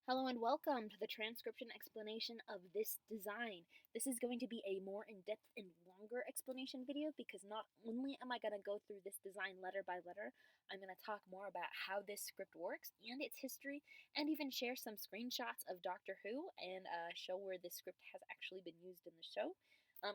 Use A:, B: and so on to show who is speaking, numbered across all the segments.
A: Hello and welcome to the transcription explanation of this design. This is going to be a more in-depth and longer explanation video because not only am I going to go through this design letter by letter, I'm going to talk more about how this script works and its history, and even share some screenshots of Doctor Who and show where this script has actually been used in the show.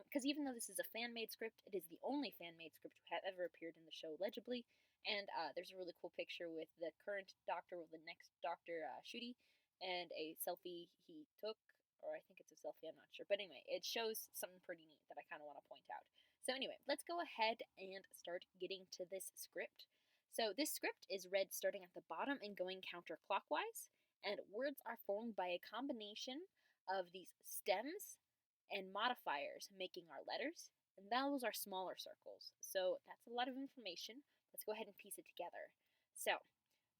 A: Because even though this is a fan-made script, it is the only fan-made script to have ever appeared in the show legibly, and there's a really cool picture with the current Doctor with the next Doctor, Shooty, and a selfie he took, or I think it's a selfie, I'm not sure. But anyway, it shows something pretty neat that I kind of want to point out. So anyway, let's go ahead and start getting to this script. So this script is read starting at the bottom and going counterclockwise, and words are formed by a combination of these stems and modifiers making our letters, and those are smaller circles. So that's a lot of information. Let's go ahead and piece it together. So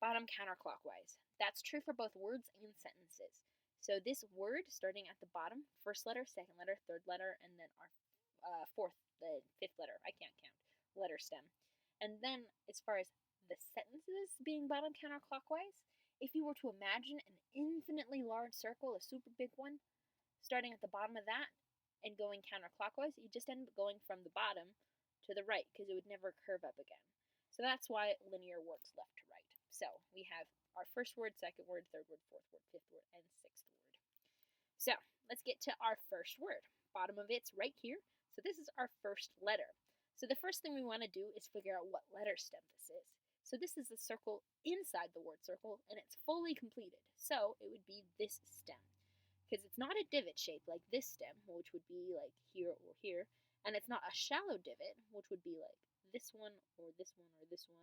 A: bottom counterclockwise. That's true for both words and sentences. So this word starting at the bottom, first letter, second letter, third letter, and then our fifth letter, I can't count, letter stem. And then as far as the sentences being bottom counterclockwise, if you were to imagine an infinitely large circle, a super big one, starting at the bottom of that and going counterclockwise, you just end up going from the bottom to the right because it would never curve up again. So that's why linear works left to right. So we have our first word, second word, third word, fourth word, fifth word, and sixth word. So let's get to our first word. Bottom of it's right here. So this is our first letter. So the first thing we want to do is figure out what letter stem this is. So this is the circle inside the word circle, and it's fully completed. So it would be this stem, because it's not a divot shape like this stem, which would be like here or here, and it's not a shallow divot, which would be like this one or this one or this one,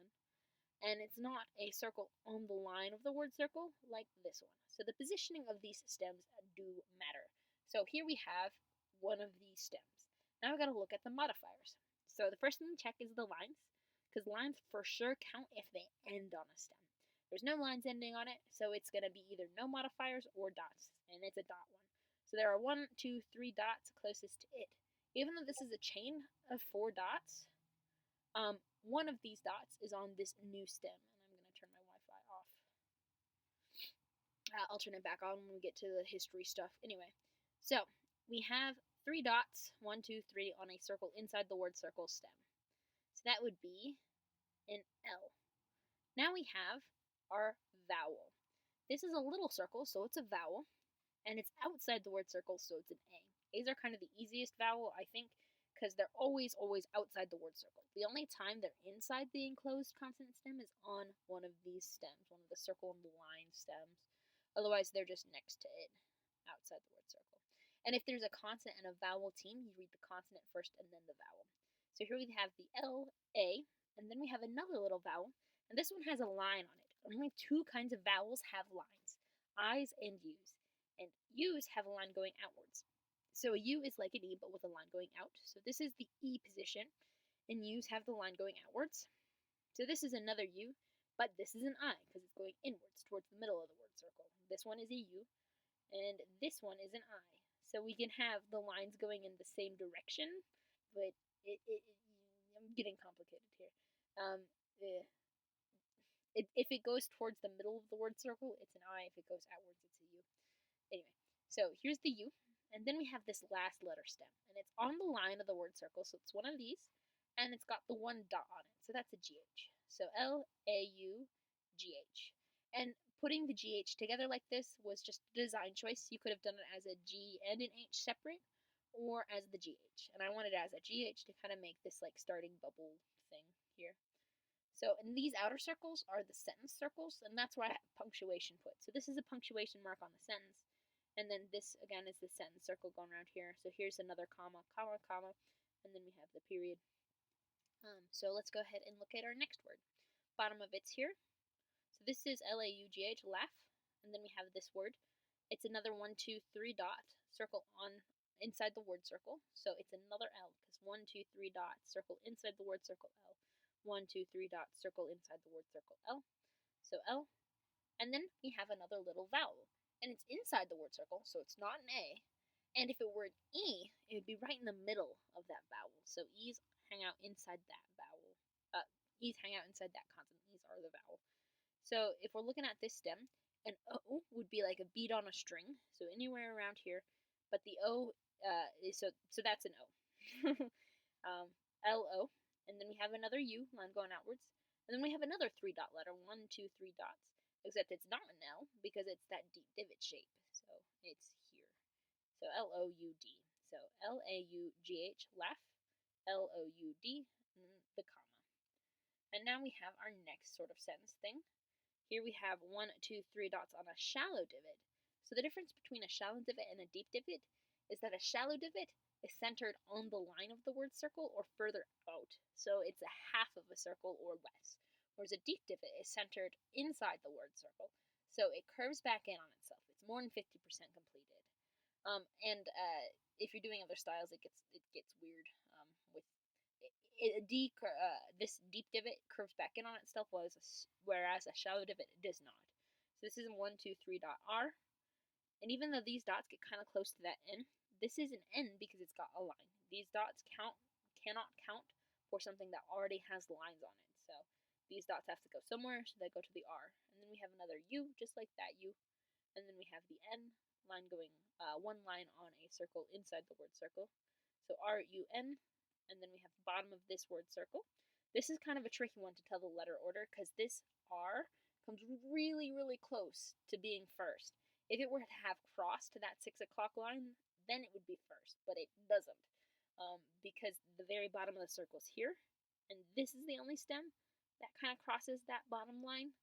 A: and it's not a circle on the line of the word circle like this one. So the positioning of these stems do matter. So here we have one of these stems. Now we've got to look at the modifiers. So the first thing to check is the lines, because lines for sure count if they end on a stem. There's no lines ending on it, so it's going to be either no modifiers or dots, and it's a dot one. So there are 1, 2, 3 dots closest to it. Even though this is a chain of 4 dots, one of these dots is on this new stem, and I'm going to turn my Wi-Fi off. I'll turn it back on when we get to the history stuff. Anyway, so we have 3 dots, 1, 2, 3, on a circle inside the word circle stem. So that would be an L. Now we have our vowel. This is a little circle, so it's a vowel, and it's outside the word circle, so it's an A. A's are kind of the easiest vowel, I think, because they're always outside the word circle. The only time they're inside the enclosed consonant stem is on one of these stems, one of the circle and the line stems. Otherwise, they're just next to it, outside the word circle. And if there's a consonant and a vowel team, you read the consonant first and then the vowel. So here we have the L, A, and then we have another little vowel, and this one has a line on it. Only 2 kinds of vowels have lines, I's and U's. And U's have a line going outwards. So a U is like an E, but with a line going out. So this is the E position, and U's have the line going outwards. So this is another U, but this is an I, because it's going inwards, towards the middle of the word circle. This one is a U, and this one is an I. So we can have the lines going in the same direction, but I'm getting complicated here. If it goes towards the middle of the word circle, it's an I. If it goes outwards, it's a U. Anyway, so here's the U. And then we have this last letter stem, and it's on the line of the word circle, so it's one of these, and it's got the 1 dot on it, so that's a GH. So L-A-U-G-H. And putting the GH together like this was just a design choice. You could have done it as a G and an H separate, or as the GH. And I wanted it as a GH to kind of make this like starting bubble thing here. So, and these outer circles are the sentence circles, and that's why I have punctuation put. So this is a punctuation mark on the sentence. And then this, again, is the sentence circle going around here. So here's another comma, comma, comma, and then we have the period. So let's go ahead and look at our next word. Bottom of it's here. So this is L-A-U-G-H, laugh. And then we have this word. It's another 1, 2, 3 dot circle on inside the word circle. So it's another L, because 1, 2, 3 dots circle inside the word circle L. 1, 2, 3 dots circle inside the word circle L. So L. And then we have another little vowel. And it's inside the word circle, so it's not an A. And if it were an E, it would be right in the middle of that vowel. So E's hang out inside that vowel. E's hang out inside that consonant. E's are the vowel. So if we're looking at this stem, An O would be like a bead on a string, so anywhere around here. But the O so that's an O. LO, and then we have another U line going outwards, and then we have another 3 dot letter, 1, 2, 3 dots. Except it's not an L because it's that deep divot shape, so it's here. So LOUD. So LAUGH, laugh, LOUD, and the comma. And now we have our next sort of sentence thing. Here we have 1, 2, 3 dots on a shallow divot. So the difference between a shallow divot and a deep divot is that a shallow divot is centered on the line of the word circle or further out. So it's a half of a circle or less. Whereas a deep divot is centered inside the word circle. So it curves back in on itself. It's more than 50% completed. If you're doing other styles, it gets weird with this deep divot curves back in on itself, whereas a shallow divot does not. So this is 1, 2, 3 dot R, and even though these dots get kind of close to that N, this is an N because it's got a line. These dots cannot count for something that already has lines on it. So these dots have to go somewhere, so they go to the R. And then we have another U, just like that U. And then we have the N line going, one line on a circle inside the word circle. So RUN, and then we have the bottom of this word circle. This is kind of a tricky one to tell the letter order because this R comes really, really close to being first. If it were to have crossed to that 6 o'clock line, then it would be first, but it doesn't because the very bottom of the circle is here, and this is the only stem that kind of crosses that bottom line.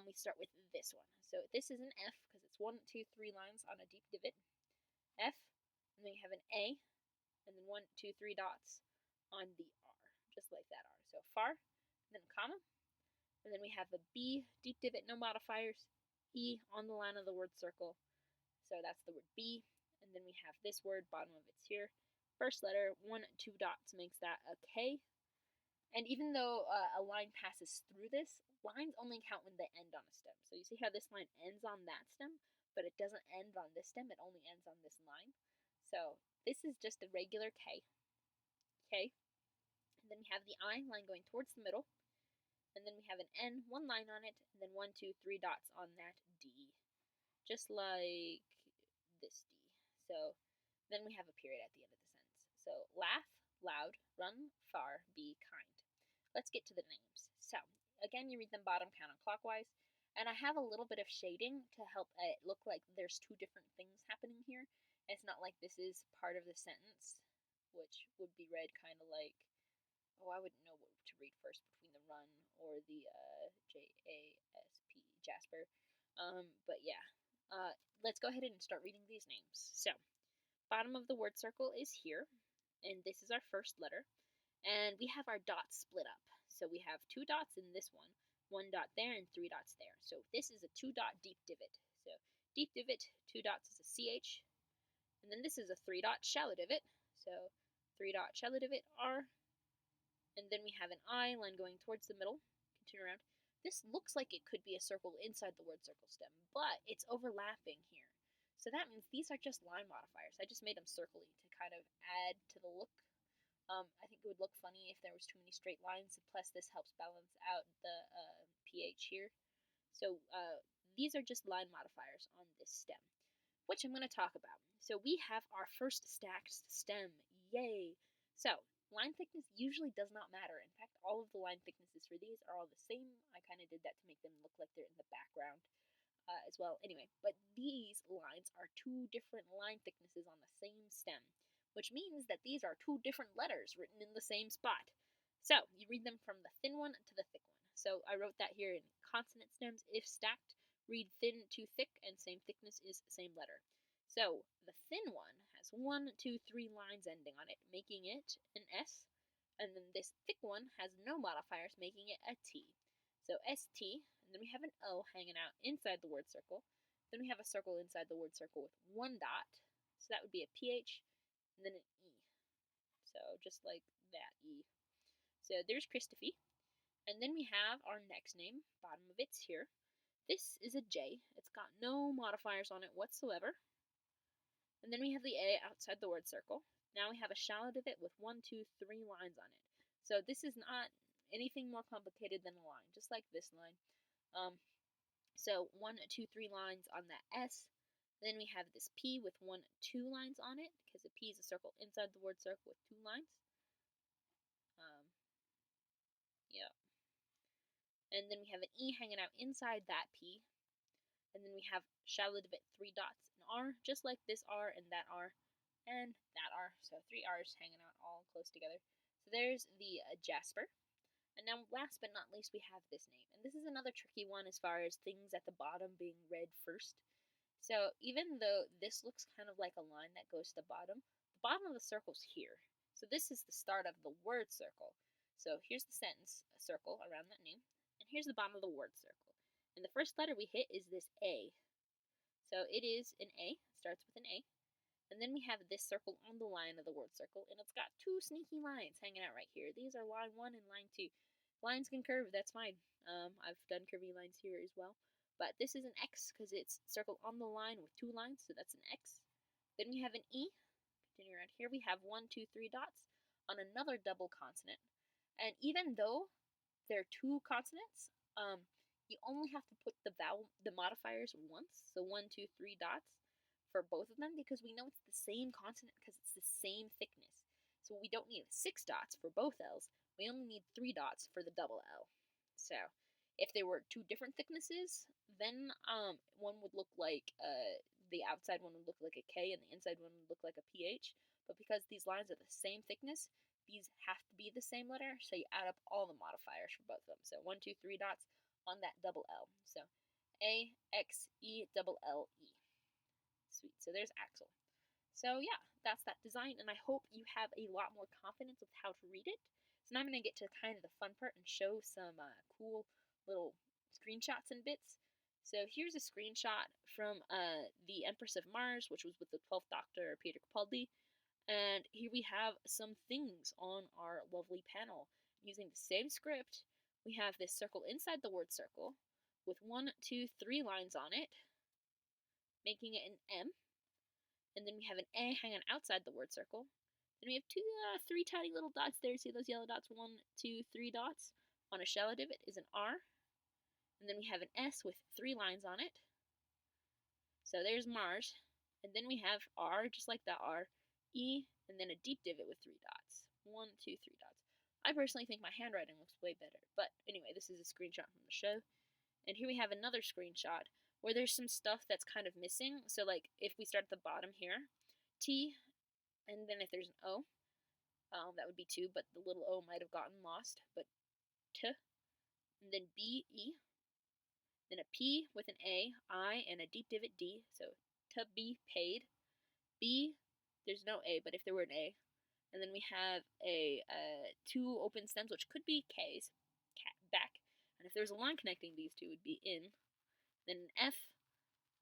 A: We start with this one. So this is an F because it's 1, 2, 3 lines on a deep divot. F, and then we have an A, and then 1, 2, 3 dots on the R, just like that R. So far, and then a comma, and then we have a B, deep divot, no modifiers, E on the line of the word circle. So that's the word B, and then we have this word, bottom of it's here. First letter, 1, 2 dots makes that a K. And even though a line passes through this, lines only count when they end on a stem. So you see how this line ends on that stem, but it doesn't end on this stem, it only ends on this line. So this is just a regular K. K. And then we have the I line going towards the middle. And then we have an N, one line on it, and then 1, 2, 3 dots on that D. Just like this D. So then we have a period at the end of the sentence. So laugh, loud, run, far, be kind. Let's get to the names. So again, you read them bottom counterclockwise, and I have a little bit of shading to help it look like there's two different things happening here. It's not like this is part of the sentence, which would be read kind of like, I wouldn't know what to read first between the run or the JASP, Jasper. But yeah, let's go ahead and start reading these names. So bottom of the word circle is here, and this is our first letter. And we have our dots split up. So we have 2 dots in this one dot there, and 3 dots there. So this is a 2-dot deep divot. So deep divot, 2 dots is a CH. And then this is a 3-dot shallow divot. So 3-dot shallow divot, R. And then we have an I line going towards the middle. Continue around. This looks like it could be a circle inside the word circle stem, but it's overlapping here. So that means these are just line modifiers. I just made them circly to kind of add to the look. I think it would look funny if there was too many straight lines, plus this helps balance out the pH here. So these are just line modifiers on this stem, which I'm going to talk about. So we have our first stacked stem, yay! So line thickness usually does not matter. In fact, all of the line thicknesses for these are all the same. I kind of did that to make them look like they're in the background as well. Anyway, but these lines are 2 different line thicknesses on the same stem, which means that these are 2 different letters written in the same spot. So you read them from the thin one to the thick one. So I wrote that here in consonant stems. If stacked, read thin to thick, and same thickness is same letter. So the thin one has 1, 2, 3 lines ending on it, making it an S. And then this thick one has no modifiers, making it a T. So ST, and then we have an O hanging out inside the word circle. Then we have a circle inside the word circle with 1 dot. So that would be a PH. And then an E. So just like that, E. So there's Christophe. And then we have our next name, bottom of it's here. This is a J. It's got no modifiers on it whatsoever. And then we have the A outside the word circle. Now we have a shallow divot with 1, 2, 3 lines on it. So this is not anything more complicated than a line, just like this line. So 1, 2, 3 lines on that S. Then we have this P with 1, 2 lines on it, because a P is a circle inside the word circle with 2 lines. Yeah. And then we have an E hanging out inside that P. And then we have shallow divot 3 dots, an R, just like this R and that R and that R. So 3 R's hanging out all close together. So there's the Jasper. And now last but not least, we have this name. And this is another tricky one as far as things at the bottom being read first. So even though this looks kind of like a line that goes to the bottom of the circle's here. So this is the start of the word circle. So here's the sentence circle around that name, and here's the bottom of the word circle. And the first letter we hit is this A. So it is an A, starts with an A. And then we have this circle on the line of the word circle, and it's got 2 sneaky lines hanging out right here. These are line 1 and line 2. Lines can curve, that's fine. I've done curvy lines here as well. But this is an X because it's circled on the line with 2 lines, so that's an X. Then we have an E. Continue around here, we have 1, 2, 3 dots on another double consonant. And even though they're 2 consonants, you only have to put the modifiers once, so 1, 2, 3 dots for both of them, because we know it's the same consonant because it's the same thickness. So we don't need 6 dots for both L's. We only need 3 dots for the double L. So if they were 2 different thicknesses, then one would look like the outside one would look like a K and the inside one would look like a PH. But because these lines are the same thickness, these have to be the same letter, so you add up all the modifiers for both of them. So 1, 2, 3 dots on that double L. So A, X, E, double L, E. Sweet. So there's Axel. So yeah, that's that design, and I hope you have a lot more confidence with how to read it. So now I'm going to get to kind of the fun part and show some cool little screenshots and bits. So here's a screenshot from the Empress of Mars, which was with the 12th Doctor, Peter Capaldi. And here we have some things on our lovely panel. Using the same script, we have this circle inside the word circle with 1, 2, 3 lines on it, making it an M. And then we have an A hanging outside the word circle. Then we have 3 tiny little dots there. See those yellow dots? 1, 2, 3 dots. On a shallow divot is an R. And then we have an S with 3 lines on it. So there's Mars. And then we have R, just like that R, E, and then a deep divot with 3 dots. 1, 2, 3 dots. I personally think my handwriting looks way better. But anyway, this is a screenshot from the show. And here we have another screenshot where there's some stuff that's kind of missing. So like if we start at the bottom here, T, and then if there's an O, that would be 2, but the little O might have gotten lost. But T, and then B, E, then a P with an A, I, and a deep divot D. So to be paid. B, there's no A, but if there were an A. And then we have a 2 open stems, which could be K's, back. And if there's a line connecting these two, it would be in. Then an F,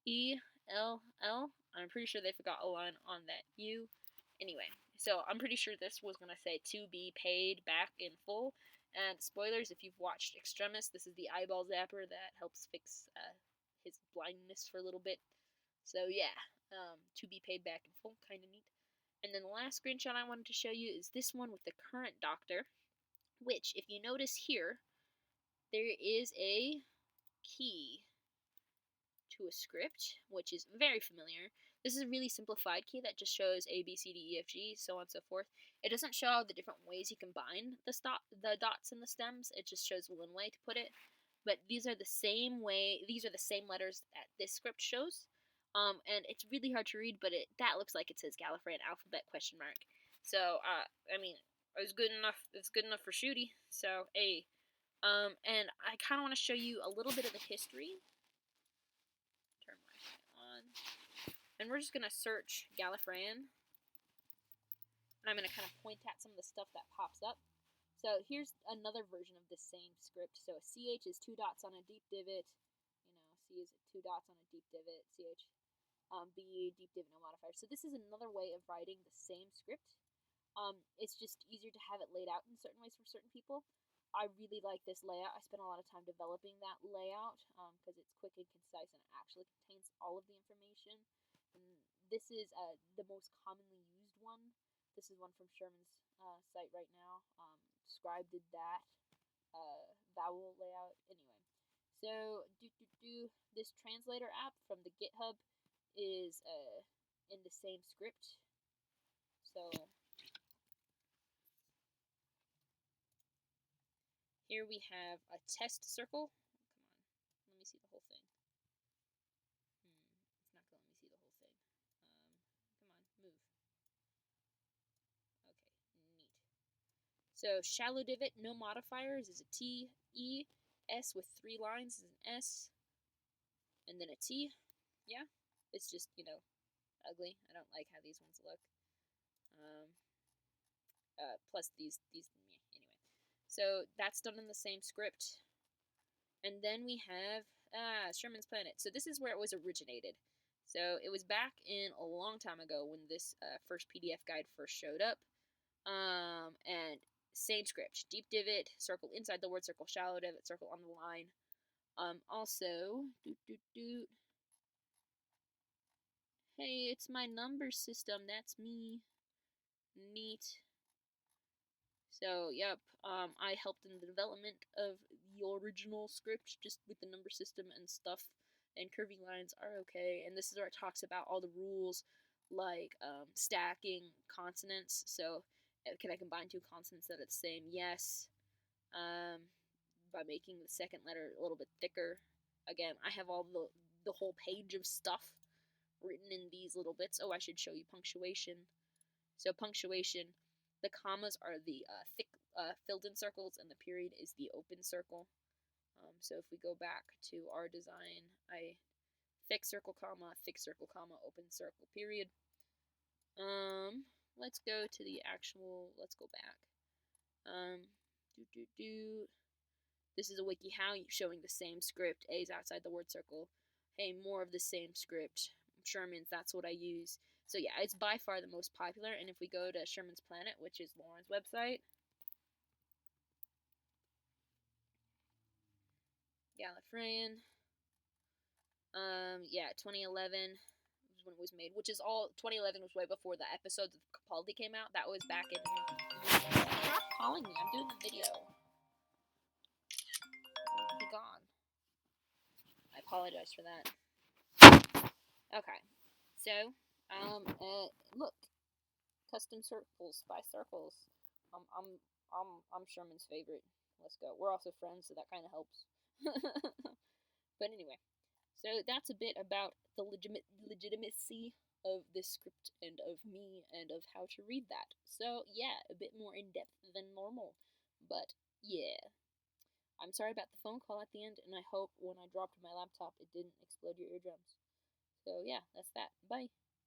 A: E, L, L. I'm pretty sure they forgot a line on that U. Anyway, so I'm pretty sure this was going to say to be paid back in full. And spoilers, if you've watched Extremis, this is the eyeball zapper that helps fix his blindness for a little bit. So yeah, to be paid back in full, kind of neat. And then the last screenshot I wanted to show you is this one with the current Doctor, which, if you notice here, there is a key to a script, which is very familiar. This is a really simplified key that just shows A, B, C, D, E, F, G, so on and so forth. It doesn't show the different ways you combine the dots and the stems. It just shows one way to put it. But these are the same letters that this script shows. And it's really hard to read, but that looks like it says Gallifreyan alphabet ? So, I mean, it's good enough. It's good enough for Shooty. So, A. And I kind of want to show you a little bit of the history. Turn my on. And we're just going to search Gallifreyan. And I'm going to kind of point at some of the stuff that pops up. So here's another version of this same script. So a CH is 2 dots on a deep divot. C is 2 dots on a deep divot. CH. B, deep divot, no modifier. So this is another way of writing the same script. It's just easier to have it laid out in certain ways for certain people. I really like this layout. I spent a lot of time developing that layout because it's quick and concise and it actually contains all of the information. And this is the most commonly used one. This is one from Sherman's site right now. Scribe did that vowel layout. Anyway, So, this translator app from the GitHub is in the same script. So, here we have a test circle. Come on, let me see the whole thing. It's not going to let me see the whole thing. Come on, move. Okay, neat. So, shallow divot, no modifiers is a T, E, S with 3 lines is an S, and then a T. Yeah, it's just, ugly. I don't like how these ones look. Plus these anyway. So that's done in the same script. And then we have Sherman's Planet. So this is where it was originated. So it was back in a long time ago when this first PDF guide first showed up. And same script. Deep divot, circle inside the word, circle shallow divot, circle on the line. Also, hey, it's my number system. That's me. Neat. So, yep, I helped in the development of the original script, just with the number system and stuff, and curvy lines are okay, and this is where it talks about all the rules, like, stacking consonants, so, can I combine 2 consonants that are the same? Yes. By making the second letter a little bit thicker. Again, I have all the whole page of stuff written in these little bits. Oh, I should show you punctuation. So punctuation, the commas are the thick filled-in circles, and the period is the open circle. So if we go back to our design, I thick circle, comma, open circle, period. Let's go to the actual, let's go back. This is a WikiHow showing the same script. A is outside the word circle. Hey, more of the same script. Sherman's, that's what I use. So yeah, it's by far the most popular, and if we go to Sherman's Planet, which is Loren's website, Gallifreyan, yeah, 2011 was when it was made, which is all, 2011 was way before the episodes of Capaldi came out. That was back in, stop calling me, I'm doing the video. Be gone. I apologize for that. Okay, so, look, custom circles by Sirkles. I'm Sherman's favorite. Let's go. We're also friends, so that kind of helps. But anyway, so that's a bit about the legitimacy of this script and of me and of how to read that. So yeah, a bit more in depth than normal, but yeah. I'm sorry about the phone call at the end, and I hope when I dropped my laptop it didn't explode your eardrums. So yeah, that's that. Bye.